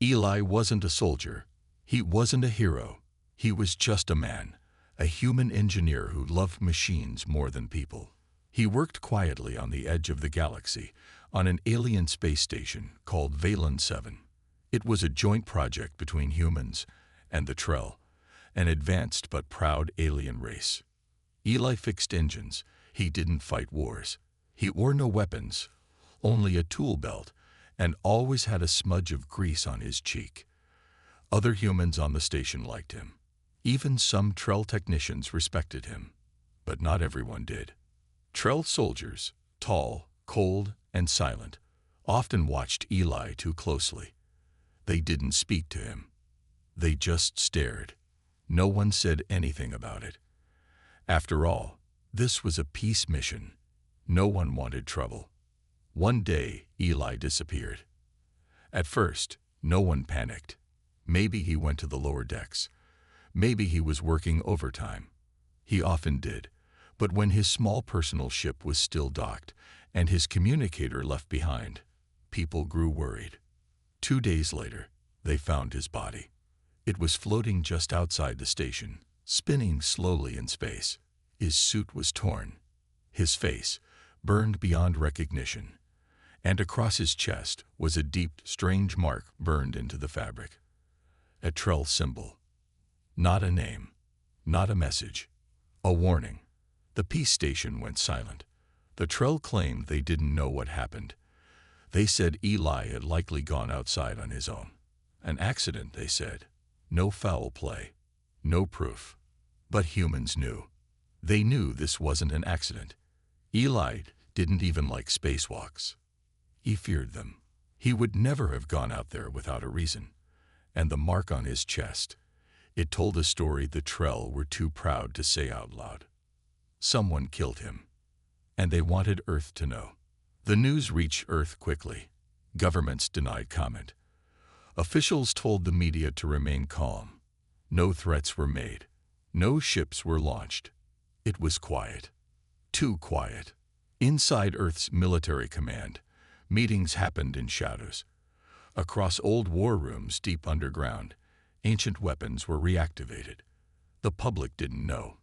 Eli wasn't a soldier. He wasn't a hero. He was just a man, a human engineer who loved machines more than people. He worked quietly on the edge of the galaxy, on an alien space station called Valen 7. It was a joint project between humans and the Trell, an advanced but proud alien race. Eli fixed engines. He didn't fight wars. He wore no weapons, only a tool belt, and always had a smudge of grease on his cheek. Other humans on the station liked him. Even some Trell technicians respected him, but not everyone did. Trell soldiers, tall, cold, and silent, often watched Eli too closely. They didn't speak to him. They just stared. No one said anything about it. After all, this was a peace mission. No one wanted trouble. One day, Eli disappeared. At first, no one panicked. Maybe he went to the lower decks. Maybe he was working overtime. He often did. But when his small personal ship was still docked and his communicator left behind, people grew worried. 2 days later, they found his body. It was floating just outside the station, spinning slowly in space. His suit was torn, his face burned beyond recognition, and across his chest was a deep, strange mark burned into the fabric. A Trell symbol. Not a name, not a message, a warning. The peace station went silent. The Trell claimed they didn't know what happened. They said Eli had likely gone outside on his own. An accident, they said. No foul play. No proof. But humans knew. They knew this wasn't an accident. Eli didn't even like spacewalks. He feared them. He would never have gone out there without a reason. And the mark on his chest, it told a story the Trell were too proud to say out loud. Someone killed him, and they wanted Earth to know. The news reached Earth quickly. Governments denied comment. Officials told the media to remain calm. No threats were made. No ships were launched. It was quiet. Too quiet. Inside Earth's military command, meetings happened in shadows. Across old war rooms deep underground, ancient weapons were reactivated. The public didn't know.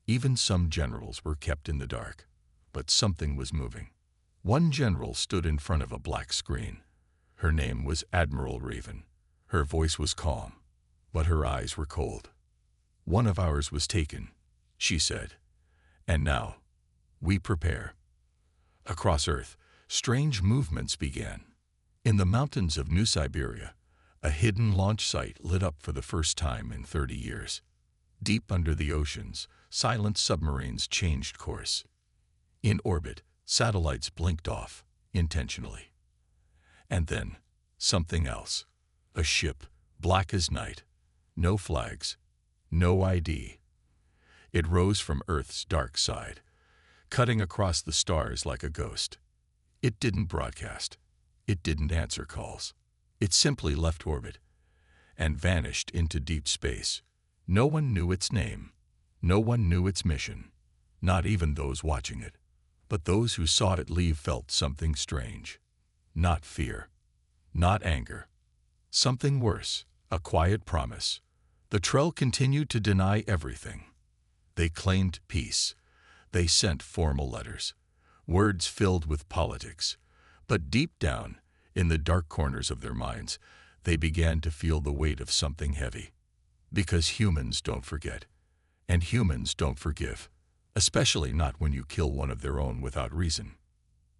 Even some generals were kept in the dark. But something was moving. One general stood in front of a black screen. Her name was Admiral Raven. Her voice was calm, but her eyes were cold. "One of ours was taken," she said. "And now, we prepare." Across Earth, strange movements began. In the mountains of New Siberia, a hidden launch site lit up for the first time in 30 years. Deep under the oceans, silent submarines changed course. In orbit, satellites blinked off, intentionally. And then, something else. A ship, black as night. No flags. No ID. It rose from Earth's dark side, cutting across the stars like a ghost. It didn't broadcast. It didn't answer calls. It simply left orbit and vanished into deep space. No one knew its name. No one knew its mission. Not even those watching it. But those who saw it leave felt something strange. Not fear. Not anger. Something worse, a quiet promise. The Trell continued to deny everything. They claimed peace. They sent formal letters, words filled with politics. But deep down, in the dark corners of their minds, they began to feel the weight of something heavy. Because humans don't forget. And humans don't forgive. Especially not when you kill one of their own without reason.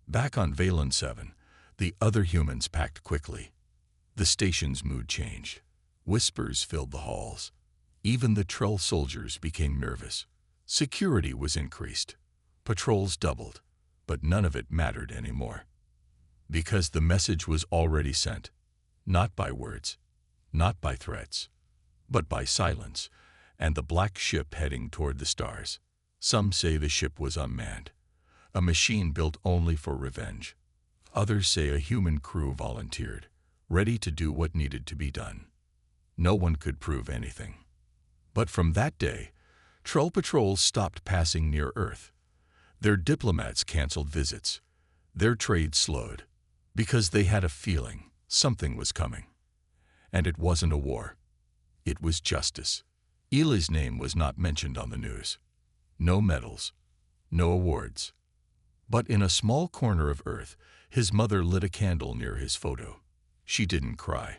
Back on Valen 7, the other humans packed quickly. The station's mood changed. Whispers filled the halls. Even the Trell soldiers became nervous. Security was increased. Patrols doubled. But none of it mattered anymore. Because the message was already sent. Not by words. Not by threats. But by silence, and the black ship heading toward the stars. Some say the ship was unmanned, a machine built only for revenge. Others say a human crew volunteered, ready to do what needed to be done. No one could prove anything. But from that day, Trell patrols stopped passing near Earth. Their diplomats canceled visits. Their trade slowed, because they had a feeling something was coming. And it wasn't a war. It was justice. Eli's name was not mentioned on the news. No medals, no awards. But in a small corner of Earth, his mother lit a candle near his photo. She didn't cry.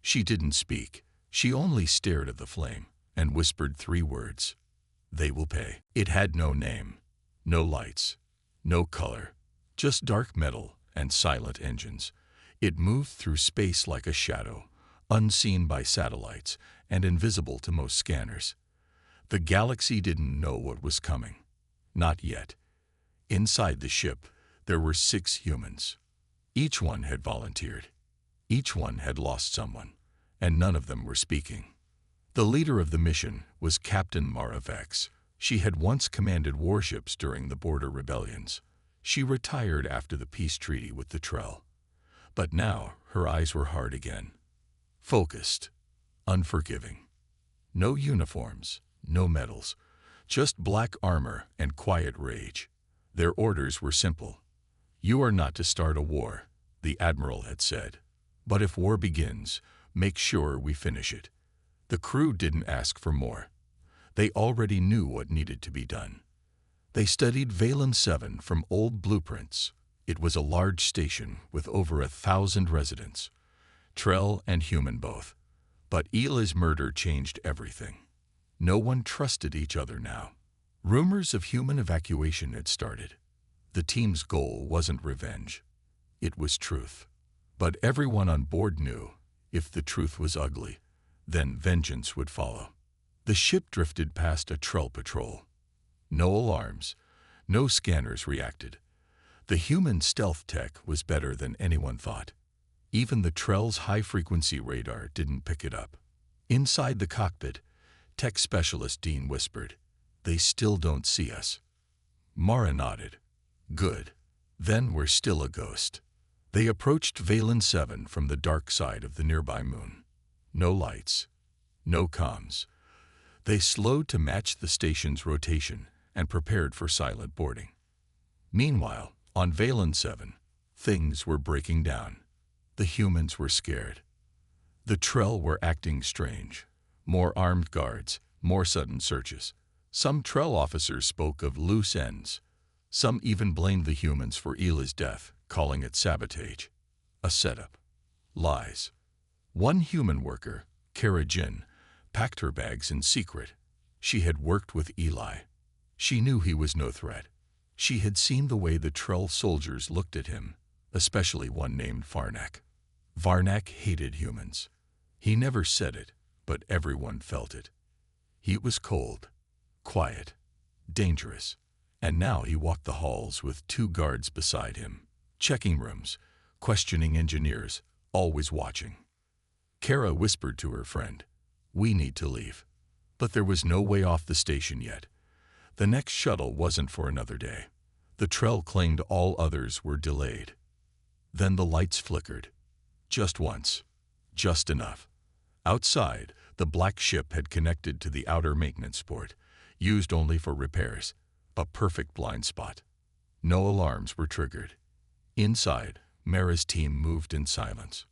She didn't speak. She only stared at the flame and whispered 3 words. They will pay. It had no name, no lights, no color, just dark metal and silent engines. It moved through space like a shadow, unseen by satellites and invisible to most scanners. The galaxy didn't know what was coming. Not yet. Inside the ship, there were 6 humans. Each one had volunteered. Each one had lost someone, and none of them were speaking. The leader of the mission was Captain Mara Vex. She had once commanded warships during the border rebellions. She retired after the peace treaty with the Trell. But now her eyes were hard again. Focused, unforgiving. No uniforms, no medals, just black armor and quiet rage. Their orders were simple. You are not to start a war, the Admiral had said. But if war begins, make sure we finish it. The crew didn't ask for more. They already knew what needed to be done. They studied Valen 7 from old blueprints. It was a large station with over 1,000 residents, Trell and human both. But Eli's murder changed everything. No one trusted each other now. Rumors of human evacuation had started. The team's goal wasn't revenge. It was truth. But everyone on board knew, if the truth was ugly, then vengeance would follow. The ship drifted past a Trell patrol. No alarms, no scanners reacted. The human stealth tech was better than anyone thought. Even the Trell's high-frequency radar didn't pick it up. Inside the cockpit, tech specialist Dean whispered, "They still don't see us." Mara nodded. "Good. Then we're still a ghost." They approached Valen 7 from the dark side of the nearby moon. No lights, no comms. They slowed to match the station's rotation and prepared for silent boarding. Meanwhile, on Valen 7, things were breaking down. The humans were scared. The Trell were acting strange. More armed guards, more sudden searches. Some Trell officers spoke of loose ends. Some even blamed the humans for Eli's death, calling it sabotage. A setup. Lies. One human worker, Kara Jin, packed her bags in secret. She had worked with Eli. She knew he was no threat. She had seen the way the Trell soldiers looked at him, especially one named Varnak. Varnak hated humans. He never said it, but everyone felt it. He was cold, quiet, dangerous, and now he walked the halls with 2 guards beside him, checking rooms, questioning engineers, always watching. Kara whispered to her friend, "We need to leave." But there was no way off the station yet. The next shuttle wasn't for another day. The Trell claimed all others were delayed. Then the lights flickered. Just once. Just enough. Outside, the black ship had connected to the outer maintenance port, used only for repairs, a perfect blind spot. No alarms were triggered. Inside, Mara's team moved in silence.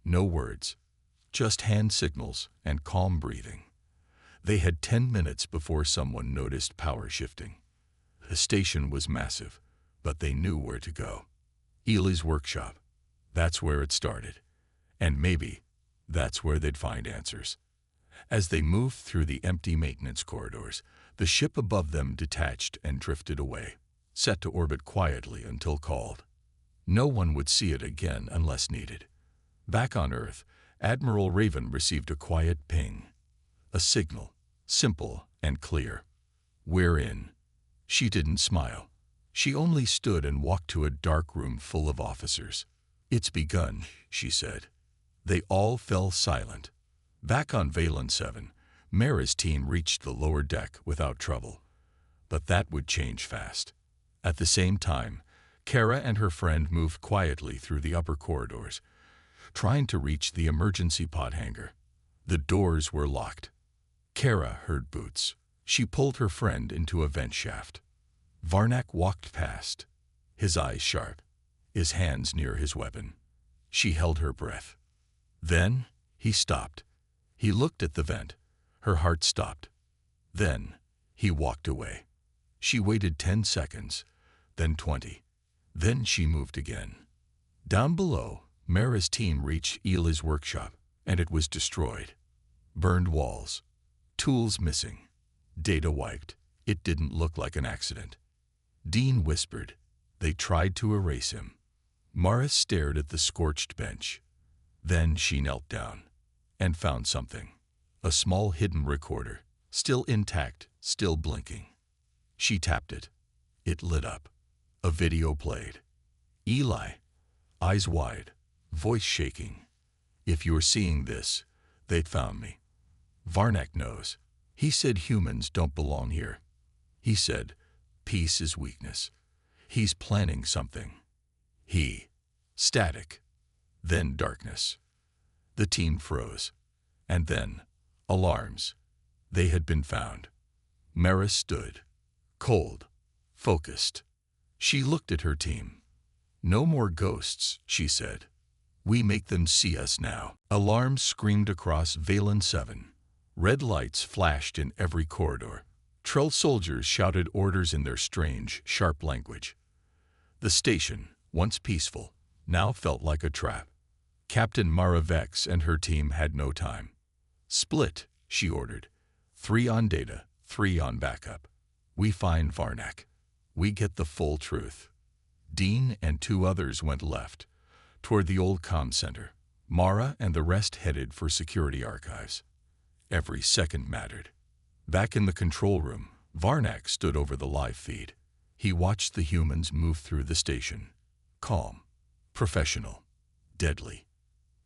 No words, just hand signals and calm breathing. They had 10 minutes before someone noticed power shifting. The station was massive, but they knew where to go. Eli's workshop. That's where it started. And maybe that's where they'd find answers. As they moved through the empty maintenance corridors, the ship above them detached and drifted away, set to orbit quietly until called. No one would see it again unless needed. Back on Earth, Admiral Raven received a quiet ping. A signal, simple and clear. "We're in." She didn't smile. She only stood and walked to a dark room full of officers. "It's begun," she said. They all fell silent. Back on Valen 7, Mara's team reached the lower deck without trouble. But that would change fast. At the same time, Kara and her friend moved quietly through the upper corridors, trying to reach the emergency pod hangar. The doors were locked. Kara heard boots. She pulled her friend into a vent shaft. Varnak walked past, his eyes sharp, his hands near his weapon. She held her breath. Then He stopped. He looked at the vent. Her heart stopped. Then he walked away. She waited 10 seconds, then 20. Then she moved again. Down below, Mara's team reached Eli's workshop, and it was destroyed. Burned walls. Tools missing. Data wiped. It didn't look like an accident. Dean whispered. They tried to erase him. Mara stared at the scorched bench. Then she knelt down and found something. A small hidden recorder, still intact, still blinking. She tapped it. It lit up. A video played. Eli, eyes wide, voice shaking. If you're seeing this, they'd found me. Varnak knows. He said humans don't belong here. He said peace is weakness. He's planning something. Static. Then darkness. The team froze. And then, alarms. They had been found. Mara stood, cold, focused. She looked at her team. No more ghosts, she said. We make them see us now. Alarms screamed across Valen 7. Red lights flashed in every corridor. Trell soldiers shouted orders in their strange, sharp language. The station, once peaceful, now felt like a trap. Captain Mara Vex and her team had no time. Split, she ordered. 3 on data, 3 on backup. We find Varnak. We get the full truth. Dean and 2 others went left, toward the old comm center. Mara and the rest headed for security archives. Every second mattered. Back in the control room, Varnak stood over the live feed. He watched the humans move through the station. Calm, professional, deadly.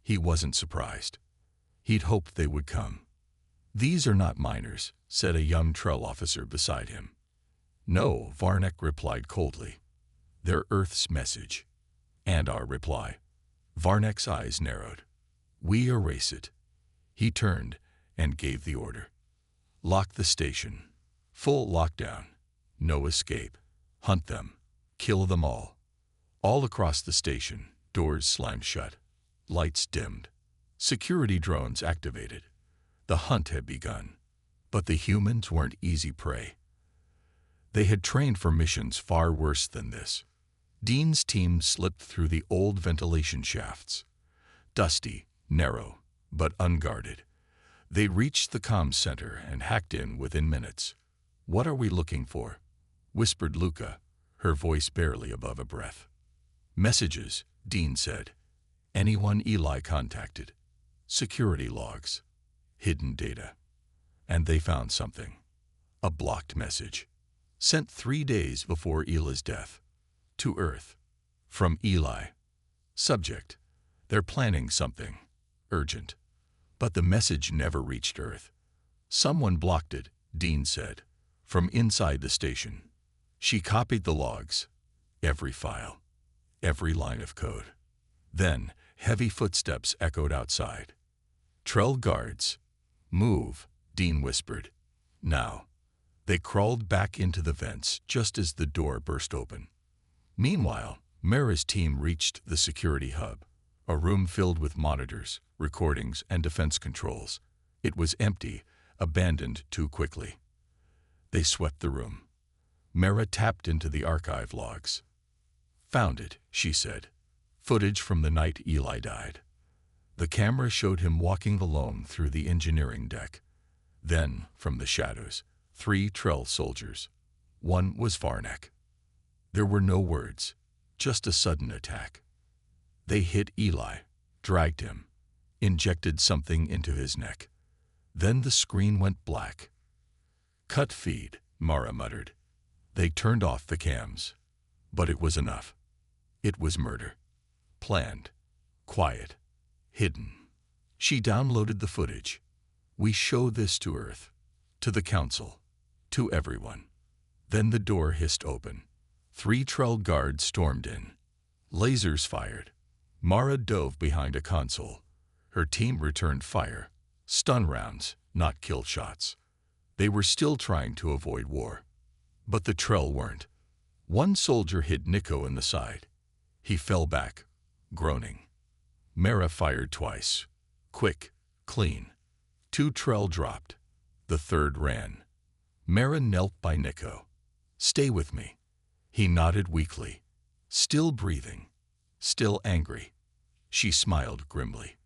He wasn't surprised. He'd hoped they would come. These are not miners, said a young Trell officer beside him. No, Varnak replied coldly. They're Earth's message. And our reply. Varnak's eyes narrowed. We erase it. He turned and gave the order. Lock the station. Full lockdown. No escape. Hunt them. Kill them all. All across the station, doors slammed shut. Lights dimmed. Security drones activated. The hunt had begun. But the humans weren't easy prey. They had trained for missions far worse than this. Dean's team slipped through the old ventilation shafts. Dusty, narrow, but unguarded. They reached the comm center and hacked in within minutes. What are we looking for? Whispered Luca, her voice barely above a breath. Messages, Dean said. Anyone Eli contacted. Security logs. Hidden data. And they found something. A blocked message. Sent 3 days before Eli's death. To Earth. From Eli. Subject. They're planning something. Urgent. But the message never reached Earth. Someone blocked it, Dean said. From inside the station. She copied the logs. Every file. Every line of code. Then, heavy footsteps echoed outside. Trell guards. Move, Dean whispered. Now. They crawled back into the vents just as the door burst open. Meanwhile, Mara's team reached the security hub, a room filled with monitors, recordings, and defense controls. It was empty, abandoned too quickly. They swept the room. Mara tapped into the archive logs. Found it, she said. Footage from the night Eli died. The camera showed him walking alone through the engineering deck. Then, from the shadows, 3 Trell soldiers. One was Varnak. There were no words, just a sudden attack. They hit Eli, dragged him, injected something into his neck. Then the screen went black. Cut feed, Mara muttered. They turned off the cams. But it was enough. It was murder. Planned. Quiet. Hidden. She downloaded the footage. We show this to Earth. To the Council. To everyone. Then the door hissed open. 3 Trell guards stormed in. Lasers fired. Mara dove behind a console. Her team returned fire. Stun rounds, not kill shots. They were still trying to avoid war. But the Trell weren't. One soldier hit Nico in the side. He fell back, groaning. Mara fired twice. Quick, Clean. 2 Trell dropped. The third ran. Mara knelt by Nico. Stay with me. He nodded weakly. Still breathing. Still angry. She smiled grimly.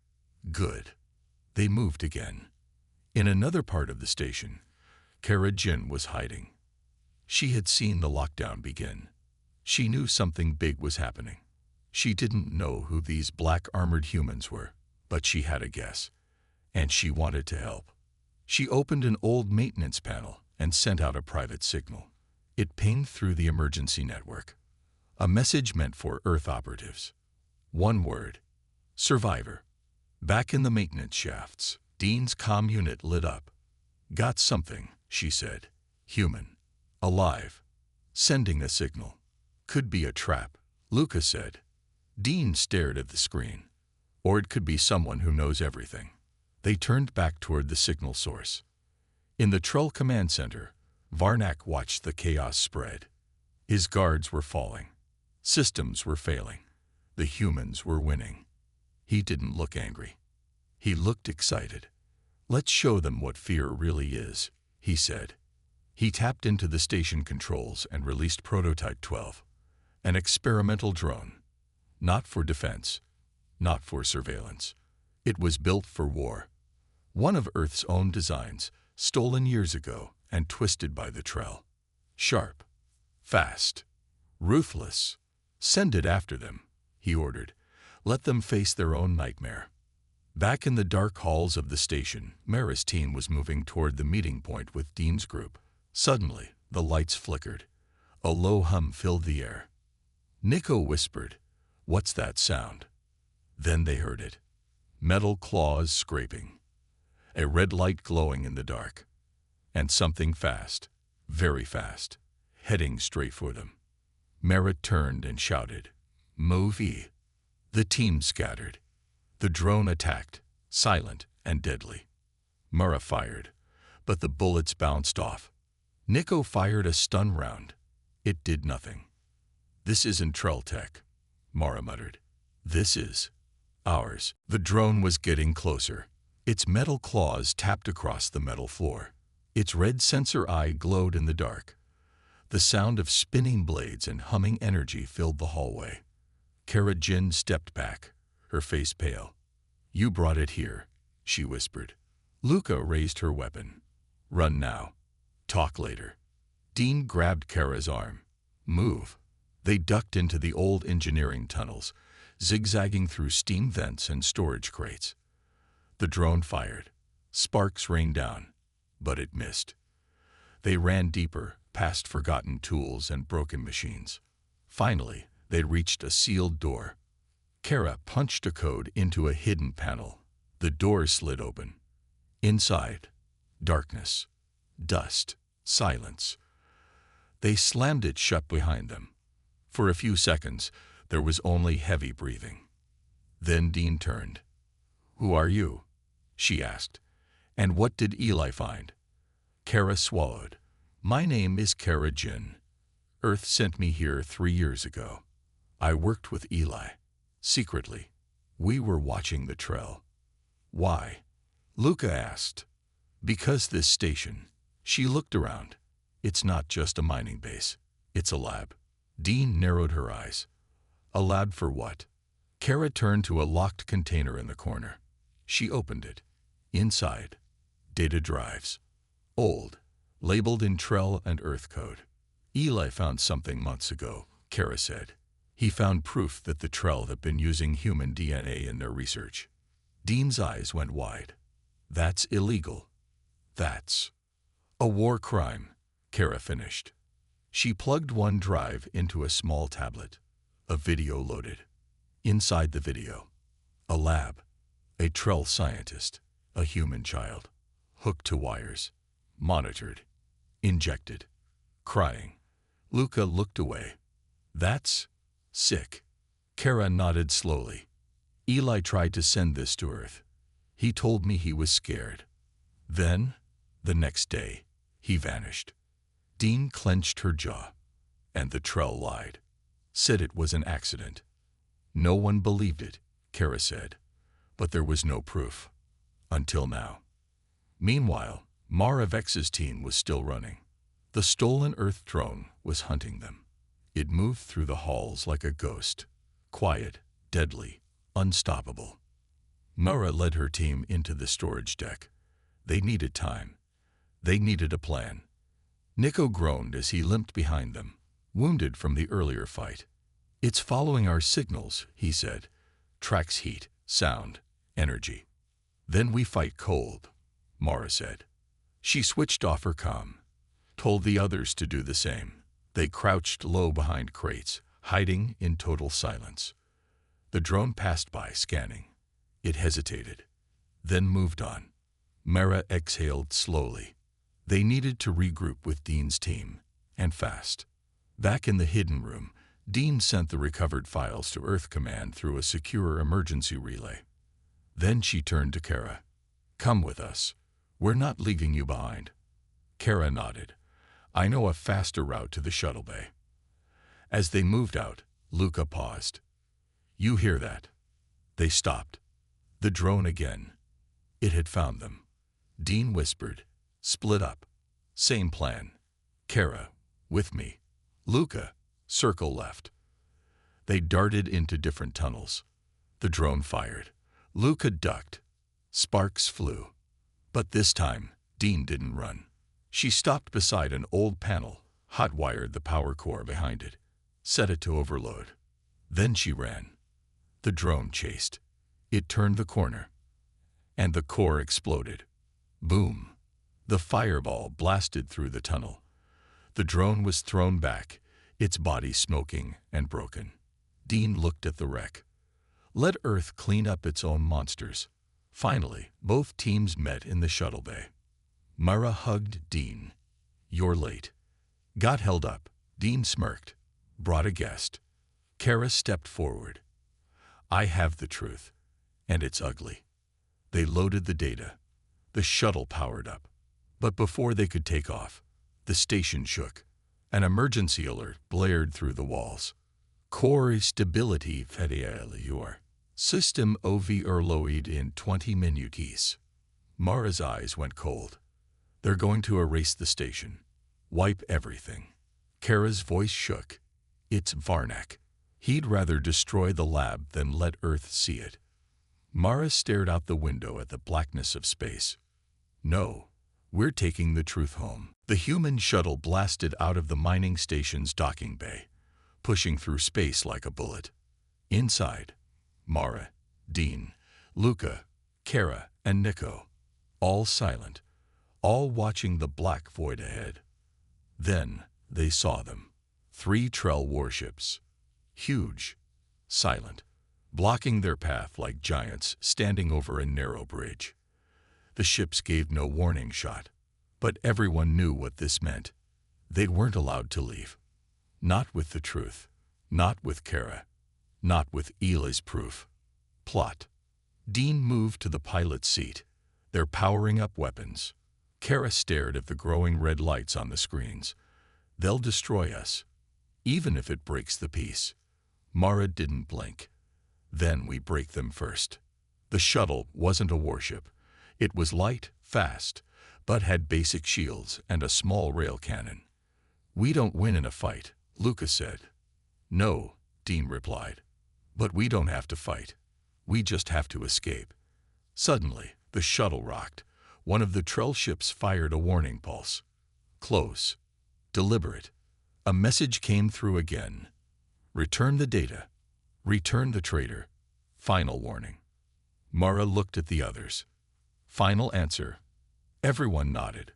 Good. They moved again. In another part of the station, Kara Jin was hiding. She had seen the lockdown begin. She knew something big was happening. She didn't know who these black armored humans were, but she had a guess, and she wanted to help. She opened an old maintenance panel and sent out a private signal. It pinged through the emergency network. A message meant for Earth operatives. One word. Survivor. Back in the maintenance shafts, Dean's comm unit lit up. Got something, she said. Human. Alive. Sending a signal. Could be a trap, Luca said. Dean stared at the screen. Or it could be someone who knows everything. They turned back toward the signal source. In the Trull command center, Varnak watched the chaos spread. His guards were falling. Systems were failing. The humans were winning. He didn't look angry. He looked excited. Let's show them what fear really is, he said. He tapped into the station controls and released Prototype 12, an experimental drone. Not for defense, not for surveillance. It was built for war. One of Earth's own designs, stolen years ago and twisted by the Trell. Sharp, fast, ruthless. Send it after them, he ordered. Let them face their own nightmare. Back in the dark halls of the station, Mara's team was moving toward the meeting point with Dean's group. Suddenly, the lights flickered. A low hum filled the air. Nico whispered, "What's that sound?" Then they heard it. Metal claws scraping. A red light glowing in the dark. And something fast, very fast, heading straight for them. Mara turned and shouted, "Move E!" The team scattered. The drone attacked, silent and deadly. Mara fired, but the bullets bounced off. Nico fired a stun round. It did nothing. "This isn't Trell tech," Mara muttered. "This is ours." The drone was getting closer. Its metal claws tapped across the metal floor. Its red sensor eye glowed in the dark. The sound of spinning blades and humming energy filled the hallway. Kara Jin stepped back, her face pale. "You brought it here," she whispered. Luca raised her weapon. "Run now. Talk later." Dean grabbed Kara's arm. "Move." They ducked into the old engineering tunnels, zigzagging through steam vents and storage crates. The drone fired. Sparks rained down, but it missed. They ran deeper, past forgotten tools and broken machines. Finally, they reached a sealed door. Kara punched a code into a hidden panel. The door slid open. Inside, darkness, dust, silence. They slammed it shut behind them. For a few seconds, there was only heavy breathing. Then Dean turned. "Who are you?" she asked. "And what did Eli find?" Kara swallowed. "My name is Kara Jin. Earth sent me here 3 years ago. I worked with Eli. Secretly. We were watching the Trell." "Why?" Luca asked. "Because this station." She looked around. "It's not just a mining base. It's a lab." Dean narrowed her eyes. "A lab for what?" Kara turned to a locked container in the corner. She opened it. Inside, data drives. Old, labeled in Trell and Earth code. "Eli found something months ago," Kara said. "He found proof that the Trell have been using human DNA in their research." Dean's eyes went wide. "That's illegal. That's a war crime," Kara finished. She plugged one drive into a small tablet. A video loaded. Inside the video, a lab, a Trell scientist, a human child, hooked to wires, monitored, injected, crying. Luca looked away. "That's sick." Kara nodded slowly. "Eli tried to send this to Earth. He told me he was scared. Then, the next day, he vanished." Dean clenched her jaw. "And the Trell lied. Said it was an accident." "No one believed it," Kara said. "But there was no proof. Until now. Meanwhile, Mara Vex's team was still running. The stolen Earth drone was hunting them. It moved through the halls like a ghost. Quiet, deadly, unstoppable. Mara led her team into the storage deck. They needed time. They needed a plan. Nico groaned as he limped behind them, wounded from the earlier fight. "It's following our signals," he said. "Tracks heat, sound, energy. Then we fight cold," Mara said. She switched off her comm, told the others to do the same. They crouched low behind crates, hiding in total silence. The drone passed by, scanning. It hesitated, then moved on. Mara exhaled slowly. They needed to regroup with Dean's team, and fast. Back in the hidden room, Dean sent the recovered files to Earth Command through a secure emergency relay. Then she turned to Kara. "Come with us. We're not leaving you behind." Kara nodded. "I know a faster route to the shuttle bay." As they moved out, Luca paused. "You hear that?" They stopped. The drone again. It had found them. Dean whispered, "Split up. Same plan. Kara, with me. Luca, circle left." They darted into different tunnels. The drone fired. Luca ducked. Sparks flew. But this time, Dean didn't run. She stopped beside an old panel, hot-wired the power core behind it, set it to overload. Then she ran. The drone chased. It turned the corner, and the core exploded. Boom! The fireball blasted through the tunnel. The drone was thrown back, its body smoking and broken. Dean looked at the wreck. Let Earth clean up its own monsters. Finally, both teams met in the shuttle bay. Mara hugged Dean. "You're late." Got held up. Dean smirked. "Brought a guest." Kara stepped forward. "I have the truth, and it's ugly." They loaded the data. The shuttle powered up. But before they could take off, the station shook. An emergency alert blared through the walls. "Core stability failure. System overload in 20 minutes." Mara's eyes went cold. "They're going to erase the station. Wipe everything." Kara's voice shook. "It's Varnak. He'd rather destroy the lab than let Earth see it." Mara stared out the window at the blackness of space. "No, we're taking the truth home." The human shuttle blasted out of the mining station's docking bay, pushing through space like a bullet. Inside, Mara, Dean, Luca, Kara, and Nico, all silent, all watching the black void ahead. Then they saw them. 3 Trell warships. Huge, silent, blocking their path like giants standing over a narrow bridge. The ships gave no warning shot, but everyone knew what this meant. They weren't allowed to leave. Not with the truth, not with Kara, not with Eli's proof. Plot. Dean moved to the pilot's seat. They're powering up weapons. Kara stared at the growing red lights on the screens. "They'll destroy us, even if it breaks the peace." Mara didn't blink. "Then we break them first." The shuttle wasn't a warship. It was light, fast, but had basic shields and a small rail cannon. "We don't win in a fight," Luca said. "No," Dean replied. "But we don't have to fight. We just have to escape." Suddenly, the shuttle rocked. One of the Trell ships fired a warning pulse. Close. Deliberate. A message came through again. "Return the data. Return the traitor. Final warning." Mara looked at the others. "Final answer." Everyone nodded.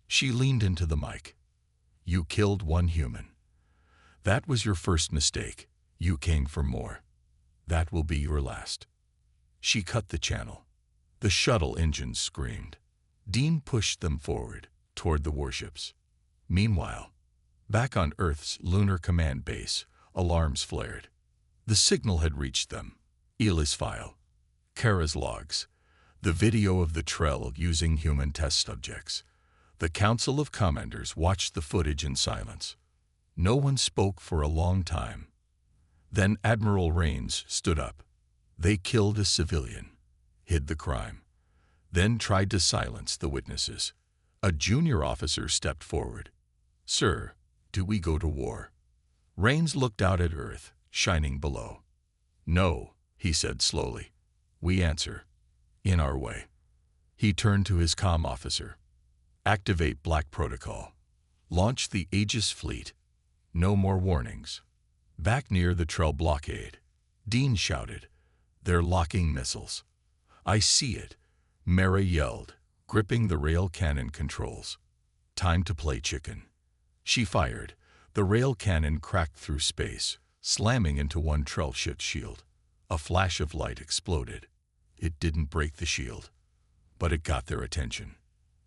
She leaned into the mic. "You killed 1 human. That was your first mistake. You came for more. That will be your last." She cut the channel. The shuttle engines screamed. Dean pushed them forward, toward the warships. Meanwhile, back on Earth's lunar command base, alarms flared. The signal had reached them. Eli's file, Kara's logs, the video of the Trell using human test subjects. The Council of Commanders watched the footage in silence. No one spoke for a long time. Then Admiral Rains stood up. "They killed a civilian, hid the crime. then tried to silence the witnesses. A junior officer stepped forward. "Sir, do we go to war?" Rains looked out at Earth, shining below. "No," he said slowly. "We answer. In our way." He turned to his comm officer. "Activate Black Protocol. Launch the Aegis fleet. No more warnings." Back near the Trell blockade, Dean shouted, "They're locking missiles." "I see it," Mara yelled, gripping the rail cannon controls. "Time to play chicken." She fired. The rail cannon cracked through space, slamming into one Trell ship's shield. A flash of light exploded. It didn't break the shield, but it got their attention.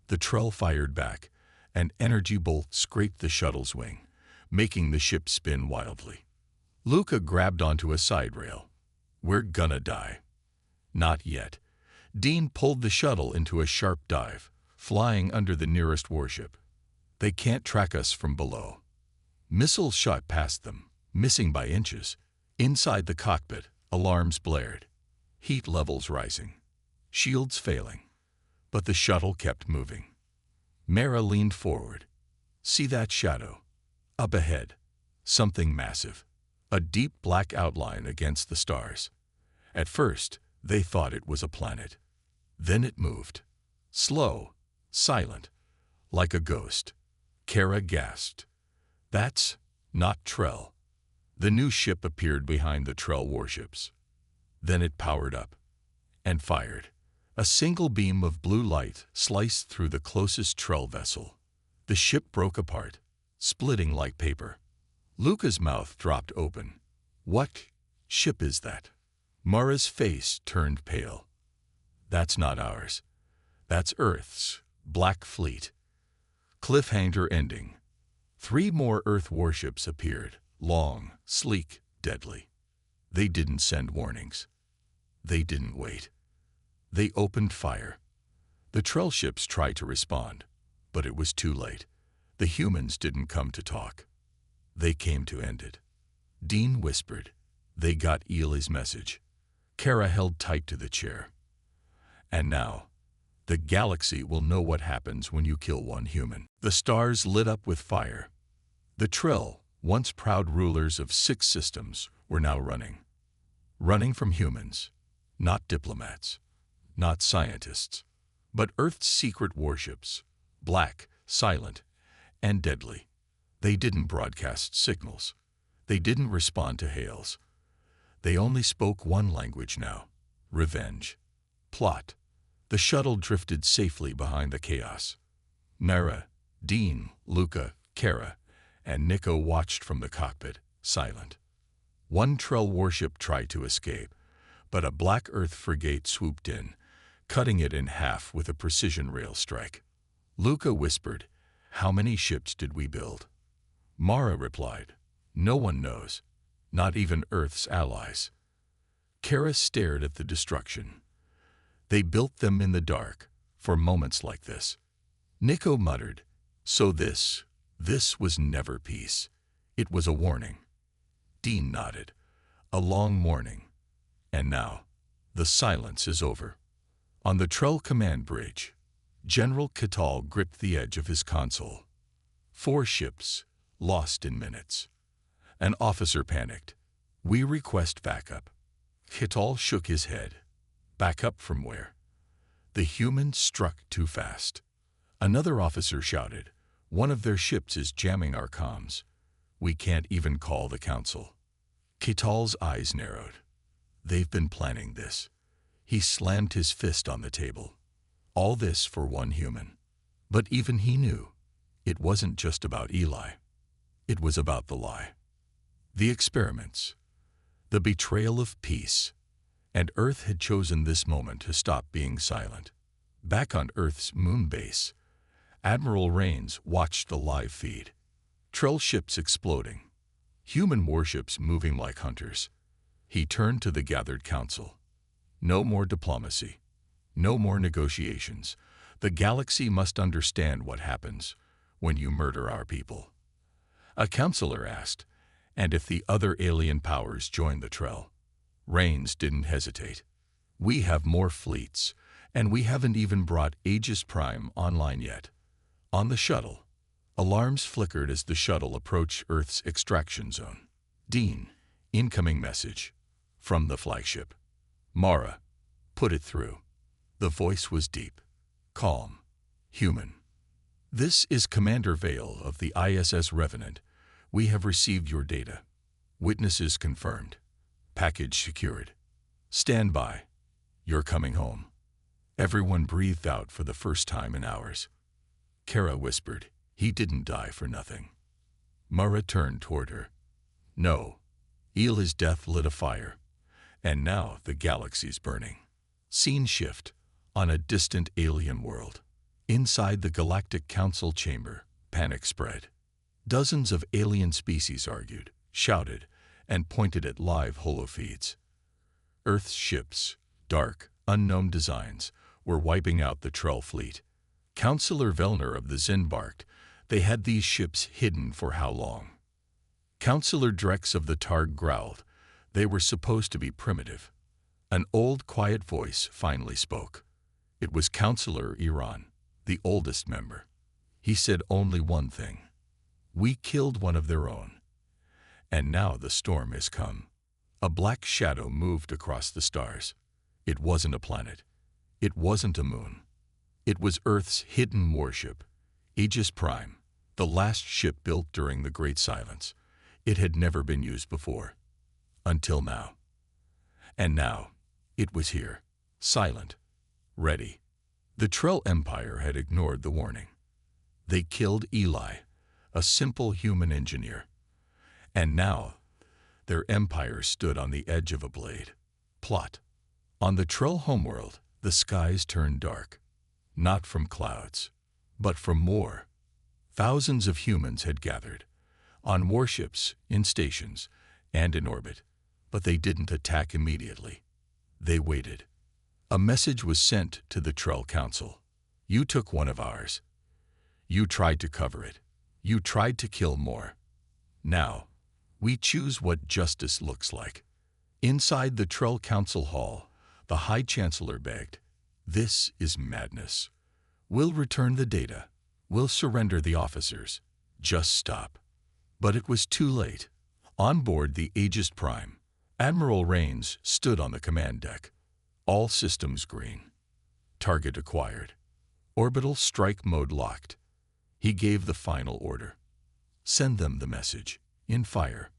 The Trell fired back. An energy bolt scraped the shuttle's wing, making the ship spin wildly. Luca grabbed onto a side rail. "We're gonna die." "Not yet." Dean pulled the shuttle into a sharp dive, flying under the nearest warship. "They can't track us from below." Missiles shot past them, missing by inches. Inside the cockpit, alarms blared. Heat levels rising. Shields failing. But the shuttle kept moving. Mara leaned forward. "See that shadow? Up ahead. Something massive. A deep black outline against the stars." At first, they thought it was a planet. Then it moved. Slow, silent, like a ghost. Kara gasped. "That's not Trell." The new ship appeared behind the Trell warships. Then it powered up and fired. A single beam of blue light sliced through the closest Trell vessel. The ship broke apart, splitting like paper. Luca's mouth dropped open. "What ship is that?" Mara's face turned pale. "That's not ours. That's Earth's Black Fleet." Cliffhanger ending. 3 more Earth warships appeared, long, sleek, deadly. They didn't send warnings. They didn't wait. They opened fire. The Trell ships tried to respond, but it was too late. The humans didn't come to talk. They came to end it. Dean whispered. They got Ely's message. Kara held tight to the chair. "And now, the galaxy will know what happens when you kill one human." The stars lit up with fire. The Trell, once proud rulers of 6 systems, were now running. Running from humans, not diplomats, not scientists, but Earth's secret warships, black, silent, and deadly. They didn't broadcast signals. They didn't respond to hails. They only spoke one language now: revenge, plot. The shuttle drifted safely behind the chaos. Mara, Dean, Luca, Kara, and Nico watched from the cockpit, silent. One Trell warship tried to escape, but a Black Earth frigate swooped in, cutting it in half with a precision rail strike. Luca whispered, "How many ships did we build?" Mara replied, "No one knows, not even Earth's allies." Kara stared at the destruction. They built them in the dark, for moments like this. Nico muttered, "So this was never peace. It was a warning." Dean nodded. "A long warning. And now, the silence is over." On the Trell command bridge, General Catal gripped the edge of his console. 4 ships, lost in minutes. An officer panicked. "We request backup." Catal shook his head. "Backup from where?" The humans struck too fast. Another officer shouted, "One of their ships is jamming our comms. We can't even call the council." Catal's eyes narrowed. They've been planning this. He slammed his fist on the table. All this for one human. But even he knew it wasn't just about Ely. It was about the lie. The experiments. The betrayal of peace. And Earth had chosen this moment to stop being silent. Back on Earth's moon base, Admiral Rains watched the live feed. Trell ships exploding. Human warships moving like hunters. He turned to the gathered council. No more diplomacy. No more negotiations. The galaxy must understand what happens when you murder our people. A counselor asked, "And if the other alien powers join the Trell?" Rains didn't hesitate. "We have more fleets, And we haven't even brought Aegis Prime online yet. On the shuttle, alarms flickered as the shuttle approached Earth's extraction zone. Dean, incoming message. From the flagship. Mara, put it through. The voice was deep, calm, human. This is Commander Vale of the ISS Revenant. We have received your data. Witnesses confirmed. Package secured. Stand by. You're coming home. Everyone breathed out for the first time in hours. Kara whispered, he didn't die for nothing. Mara turned toward her. No. Eel's death lit a fire. And now the galaxy's burning. Scene shift on a distant alien world. Inside the Galactic Council chamber, panic spread. Dozens of alien species argued, shouted, and pointed at live holofeeds. Earth's ships, dark, unknown designs, were wiping out the Trell fleet. Councillor Vellner of the Zin barked, they had these ships hidden for how long? Councillor Drex of the Targ growled, they were supposed to be primitive. An old, quiet voice finally spoke. It was Councillor Iran, the oldest member. He said only one thing. We killed one of their own. And now the storm has come. A black shadow moved across the stars. It wasn't a planet. It wasn't a moon. It was Earth's hidden warship, Aegis Prime, the last ship built during the Great Silence. It had never been used before. Until now. And now, it was here, silent, ready. The Trell Empire had ignored the warning. They killed Eli, a simple human engineer. And now, their empire stood on the edge of a blade. Plot. On the Trell homeworld, the skies turned dark. Not from clouds, but from war. Thousands of humans had gathered, on warships, in stations, and in orbit. But they didn't attack immediately. They waited. A message was sent to the Trell Council. You took one of ours. You tried to cover it. You tried to kill more. Now, we choose what justice looks like. Inside the Trell Council Hall, the High Chancellor begged, this is madness. We'll return the data. We'll surrender the officers. Just stop. But it was too late. On board the Aegis Prime, Admiral Rains stood on the command deck. All systems green. Target acquired. Orbital strike mode locked. He gave the final order. Send them the message. In fire.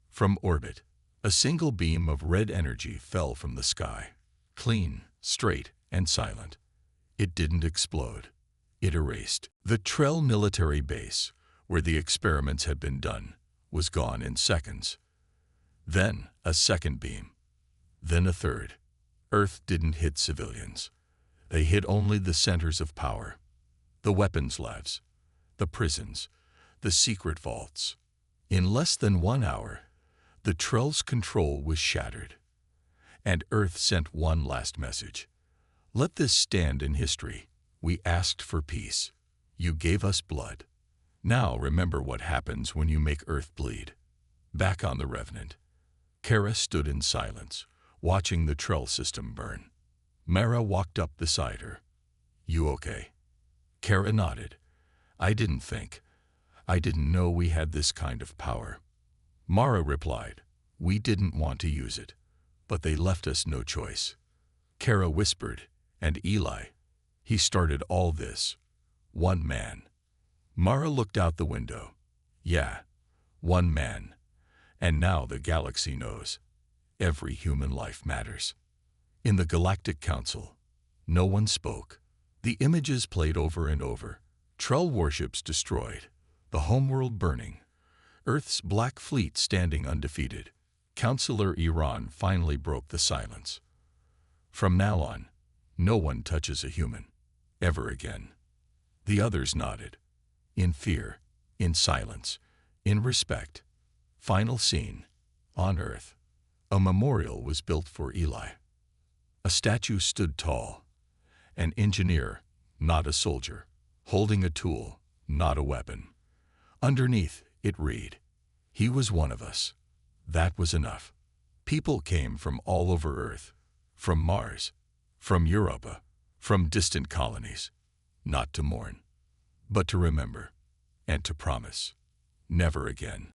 From orbit, a single beam of red energy fell from the sky. Clean, straight, and silent. It didn't explode. It erased. The Trell military base, where the experiments had been done, was gone in seconds. Then a second beam. Then a third. Earth didn't hit civilians. They hit only the centers of power. The weapons labs. The prisons. The secret vaults. In less than 1 hour, the Trell's control was shattered. And Earth sent one last message. Let this stand in history. We asked for peace. You gave us blood. Now remember what happens when you make Earth bleed. Back on the Revenant, Kara stood in silence, watching the Trell system burn. Mara walked up beside her. You okay? Kara nodded. I didn't know we had this kind of power. Mara replied, we didn't want to use it, but they left us no choice. Kara whispered, and Eli, he started all this. One man. Mara looked out the window. Yeah, one man. And now the galaxy knows. Every human life matters. In the Galactic Council, no one spoke. The images played over and over. Trell warships destroyed. The homeworld burning. Earth's black fleet standing undefeated. Councillor Iran finally broke the silence. From now on, no one touches a human. Ever again. The others nodded. In fear, in silence, in respect. Final scene. On Earth, a memorial was built for Eli. A statue stood tall. An engineer, not a soldier, holding a tool, not a weapon. Underneath, it read, he was one of us. That was enough. People came from all over Earth, from Mars, from Europa, from distant colonies, not to mourn, but to remember and to promise never again.